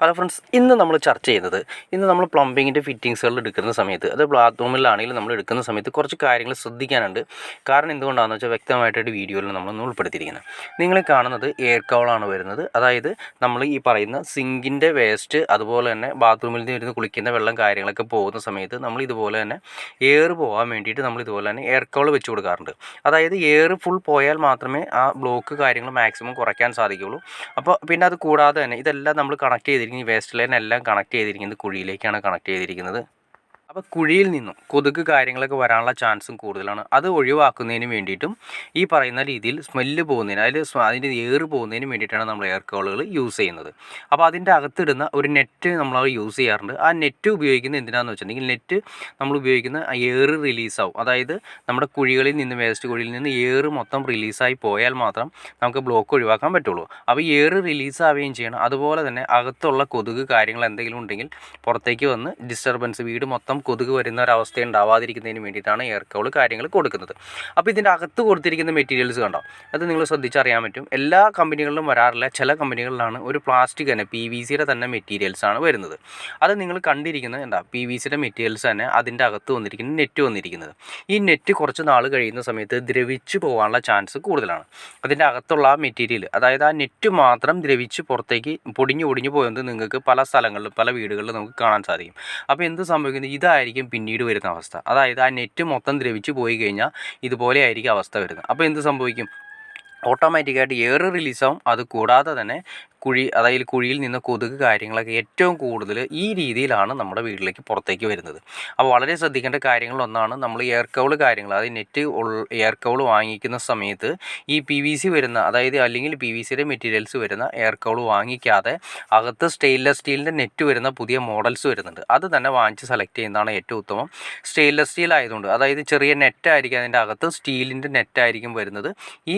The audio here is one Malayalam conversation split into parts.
ഹലോ ഫ്രണ്ട്സ്, ഇന്ന് നമ്മൾ ചർച്ച ചെയ്യുന്നത് നമ്മൾ പ്ലംബിങ്ങിൻ്റെ ഫിറ്റിങ്സുകൾ എടുക്കുന്ന സമയത്ത്, അത് ബാത്റൂമിലാണെങ്കിലും നമ്മൾ എടുക്കുന്ന സമയത്ത് കുറച്ച് കാര്യങ്ങൾ ശ്രദ്ധിക്കാനുണ്ട്. കാരണം എന്തുകൊണ്ടാണെന്ന് വെച്ചാൽ വ്യക്തമായിട്ടൊരു വീഡിയോയിൽ നമ്മളൊന്ന് ഉൾപ്പെടുത്തിയിരിക്കുന്നത്. നിങ്ങൾ കാണുന്നത് എയർ കവളാണ് വരുന്നത്. അതായത് നമ്മൾ ഈ പറയുന്ന സിങ്കിൻ്റെ വേസ്റ്റ്, അതുപോലെ തന്നെ ബാത്റൂമിൽ നിന്ന് വരുന്ന കുളിക്കുന്ന വെള്ളം കാര്യങ്ങളൊക്കെ പോകുന്ന സമയത്ത് നമ്മൾ ഇതുപോലെ തന്നെ എയർ പോകാൻ വേണ്ടിയിട്ട് നമ്മൾ ഇതുപോലെ തന്നെ എയർ കവൾ വെച്ച് കൊടുക്കാറുണ്ട്. അതായത് എയർ ഫുൾ പോയാൽ മാത്രമേ ആ ബ്ലോക്ക് കാര്യങ്ങൾ മാക്സിമം കുറയ്ക്കാൻ സാധിക്കുകയുള്ളൂ. അപ്പോൾ പിന്നെ അത് കൂടാതെ തന്നെ ഇതെല്ലാം നമ്മൾ കണക്ട് ചെയ്തിരിക്കുന്നത്, ഈ വേസ്റ്റ് ലൈൻ എല്ലാം കണക്ട് ചെയ്തിരിക്കുന്നത് കുഴിയിലേക്കാണ് കണക്ട് ചെയ്തിരിക്കുന്നത്. അപ്പോൾ കുഴിയിൽ നിന്നും കൊതുക് കാര്യങ്ങളൊക്കെ വരാനുള്ള ചാൻസും കൂടുതലാണ്. അത് ഒഴിവാക്കുന്നതിന് വേണ്ടിയിട്ടും ഈ പറയുന്ന രീതിയിൽ സ്മെല്ല് പോകുന്നതിന്, അതിൻ്റെ എയർ പോകുന്നതിന് വേണ്ടിയിട്ടാണ് നമ്മൾ എയർ കവളുകൾ യൂസ് ചെയ്യുന്നത്. അപ്പോൾ അതിൻ്റെ അകത്തിടുന്ന ഒരു നെറ്റ് നമ്മൾ യൂസ് ചെയ്യാറുണ്ട്. ആ നെറ്റ് ഉപയോഗിക്കുന്നത് എന്തിനാണെന്ന് വെച്ചിട്ടുണ്ടെങ്കിൽ, നെറ്റ് നമ്മൾ ഉപയോഗിക്കുന്ന എയർ റിലീസാവും. അതായത് നമ്മുടെ കുഴികളിൽ നിന്ന്, വേസ്റ്റ് കുഴിയിൽ നിന്ന് എയർ മൊത്തം റിലീസായി പോയാൽ മാത്രം നമുക്ക് ബ്ലോക്ക് ഒഴിവാക്കാൻ പറ്റുള്ളൂ. അപ്പോൾ എയർ റിലീസാവുകയും ചെയ്യണം. അതുപോലെ തന്നെ അകത്തുള്ള കൊതുക് കാര്യങ്ങൾ എന്തെങ്കിലും ഉണ്ടെങ്കിൽ പുറത്തേക്ക് വന്ന് ഡിസ്റ്റർബൻസ്, വീട് മൊത്തം കൊതുക് വരുന്ന ഒരവസ്ഥ ഉണ്ടാവാതിരിക്കുന്നതിന് വേണ്ടിയിട്ടാണ് എയർ കവൾ കാര്യങ്ങൾ കൊടുക്കുന്നത്. അപ്പോൾ ഇതിൻ്റെ അകത്ത് കൊടുത്തിരിക്കുന്ന മെറ്റീരിയൽസ് കണ്ടോ, അത് നിങ്ങൾ ശ്രദ്ധിച്ചറിയാൻ പറ്റും. എല്ലാ കമ്പനികളിലും വരാറില്ല, ചില കമ്പനികളിലാണ് ഒരു പ്ലാസ്റ്റിക് തന്നെ PVCയുടെ തന്നെ മെറ്റീരിയൽസാണ് വരുന്നത്. അത് നിങ്ങൾ കണ്ടിരിക്കുന്നത് എന്താ, PVCയുടെ മെറ്റീരിയൽസ് തന്നെ അതിൻ്റെ അകത്ത് വന്നിരിക്കുന്ന നെറ്റ് വന്നിരിക്കുന്നത്. ഈ നെറ്റ് കുറച്ച് നാൾ കഴിയുന്ന സമയത്ത് ദ്രവിച്ച് പോകാനുള്ള ചാൻസ് കൂടുതലാണ്. അതിൻ്റെ അകത്തുള്ള ആ മെറ്റീരിയൽ, അതായത് ആ നെറ്റ് മാത്രം ദ്രവിച്ച് പുറത്തേക്ക് പൊടിഞ്ഞു പോയത് നിങ്ങൾക്ക് പല സ്ഥലങ്ങളിലും പല വീടുകളിലും നമുക്ക് കാണാൻ സാധിക്കും. അപ്പോൾ എന്ത് സംഭവിക്കുന്നത്, ഇതായിരിക്കും പിന്നീട് വരുന്ന അവസ്ഥ. അതായത് ആ നെറ്റ് മൊത്തം ദ്രവിച്ച് പോയി കഴിഞ്ഞാൽ ഇതുപോലെ ആയിരിക്കും അവസ്ഥ വരുന്നത്. അപ്പോൾ എന്ത് സംഭവിക്കും, ഓട്ടോമാറ്റിക്കായിട്ട് എയർ റിലീസാവും. അത് കൂടാതെ തന്നെ അതായത് കുഴിയിൽ നിന്ന് കൊതുക് കാര്യങ്ങളൊക്കെ ഏറ്റവും കൂടുതൽ ഈ രീതിയിലാണ് നമ്മുടെ വീട്ടിലേക്ക് പുറത്തേക്ക് വരുന്നത്. അപ്പോൾ വളരെ ശ്രദ്ധിക്കേണ്ട കാര്യങ്ങളൊന്നാണ്, നമ്മൾ എയർ കവൾ കാര്യങ്ങൾ, അതായത് നെറ്റ് എയർ കവൾ വാങ്ങിക്കുന്ന സമയത്ത് ഈ PVC വരുന്ന, അതായത് അല്ലെങ്കിൽ PVCയുടെ മെറ്റീരിയൽസ് വരുന്ന എയർ കവൾ വാങ്ങിക്കാതെ അകത്ത് സ്റ്റെയിൻലെസ് സ്റ്റീലിൻ്റെ നെറ്റ് വരുന്ന പുതിയ മോഡൽസ് വരുന്നുണ്ട്. അത് തന്നെ വാങ്ങിച്ച് സെലക്ട് ചെയ്യുന്നതാണ് ഏറ്റവും ഉത്തമം. സ്റ്റെയിൻലെസ് സ്റ്റീൽ ആയതുകൊണ്ട്, അതായത് ചെറിയ നെറ്റായിരിക്കും അതിൻ്റെ അകത്ത്, സ്റ്റീലിൻ്റെ നെറ്റായിരിക്കും വരുന്നത്. ഈ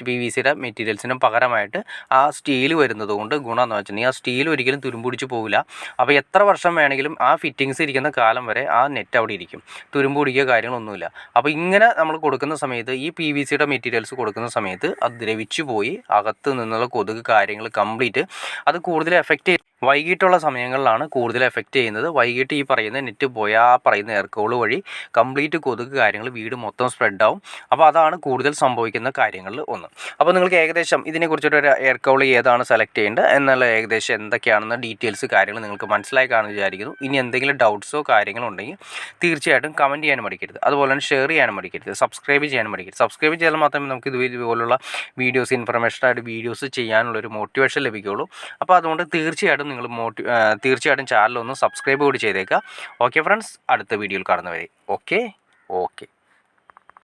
PVCയുടെ മെറ്റീരിയൽസിന് പകരമായിട്ട് ആ സ്റ്റീൽ വരുന്നത് കൊണ്ട് ഗുണം എന്ന് വെച്ചിട്ടുണ്ടെങ്കിൽ, ആ സ്റ്റീൽ ഒരിക്കലും തുരുമ്പുടിച്ച് പോകില്ല. അപ്പോൾ എത്ര വർഷം വേണമെങ്കിലും ആ ഫിറ്റിങ്സ് ഇരിക്കുന്ന കാലം വരെ ആ നെറ്റ് അവിടെ ഇരിക്കും, തുരുമ്പ് പിടിക്കുക കാര്യങ്ങളൊന്നുമില്ല. അപ്പോൾ ഇങ്ങനെ നമ്മൾ കൊടുക്കുന്ന സമയത്ത്, ഈ PVCയുടെ മെറ്റീരിയൽസ് കൊടുക്കുന്ന സമയത്ത് അത് ദ്രവിച്ചു പോയി അകത്ത് നിന്നുള്ള കൊതുക് കാര്യങ്ങൾ കംപ്ലീറ്റ് അത് കൂടുതൽ എഫക്റ്റ് വൈകിട്ടുള്ള സമയങ്ങളിലാണ് കൂടുതൽ എഫക്റ്റ് ചെയ്യുന്നത്. വൈകിട്ട് ഈ പറയുന്ന നെറ്റ് പോയ ആ പറയുന്ന എയർ കവൾ വഴി കംപ്ലീറ്റ് കൊതുക് കാര്യങ്ങൾ വീട് മൊത്തം സ്പ്രെഡ് ആവും. അപ്പോൾ അതാണ് കൂടുതൽ സംഭവിക്കുന്ന കാര്യങ്ങളിൽ ഒന്ന്. അപ്പോൾ നിങ്ങൾക്ക് ഏകദേശം ഇതിനെക്കുറിച്ചിട്ടൊരു എയർ കവൾ ഏതാണ് സെലക്ട് ചെയ്യേണ്ടത് എന്നുള്ള ഏകദേശം എന്തൊക്കെയാണെന്ന ഡീറ്റെയിൽസ് കാര്യങ്ങൾ നിങ്ങൾക്ക് മനസ്സിലായി കാണുമെന്ന് വിചാരിക്കുന്നു. ഇനി എന്തെങ്കിലും ഡൗട്ട്സോ കാര്യങ്ങളോ ഉണ്ടെങ്കിൽ തീർച്ചയായിട്ടും കമൻറ്റ് ചെയ്യാനും മടിക്കരുത്. അതുപോലെ തന്നെ ഷെയർ ചെയ്യാനും മടിക്കരുത്. സബ്സ്ക്രൈബ് ചെയ്യാനും മടിക്കരുത്. സബ്സ്ക്രൈബ് ചെയ്താൽ മാത്രമേ നമുക്ക് ഇതുപോലുള്ള വീഡിയോസ്, ഇൻഫർമേഷനായിട്ട് വീഡിയോസ് ചെയ്യാനുള്ളൊരു മോട്ടിവേഷൻ ലഭിക്കുകയുള്ളൂ. അപ്പോൾ അതുകൊണ്ട് തീർച്ചയായിട്ടും നിങ്ങൾ തീർച്ചയായിട്ടും ചാനലൊന്ന് സബ്സ്ക്രൈബ് കൂടി ചെയ്തേക്കുക. ഓക്കെ ഫ്രണ്ട്സ്, അടുത്ത വീഡിയോയിൽ കാണുന്നവരെ ഓക്കെ.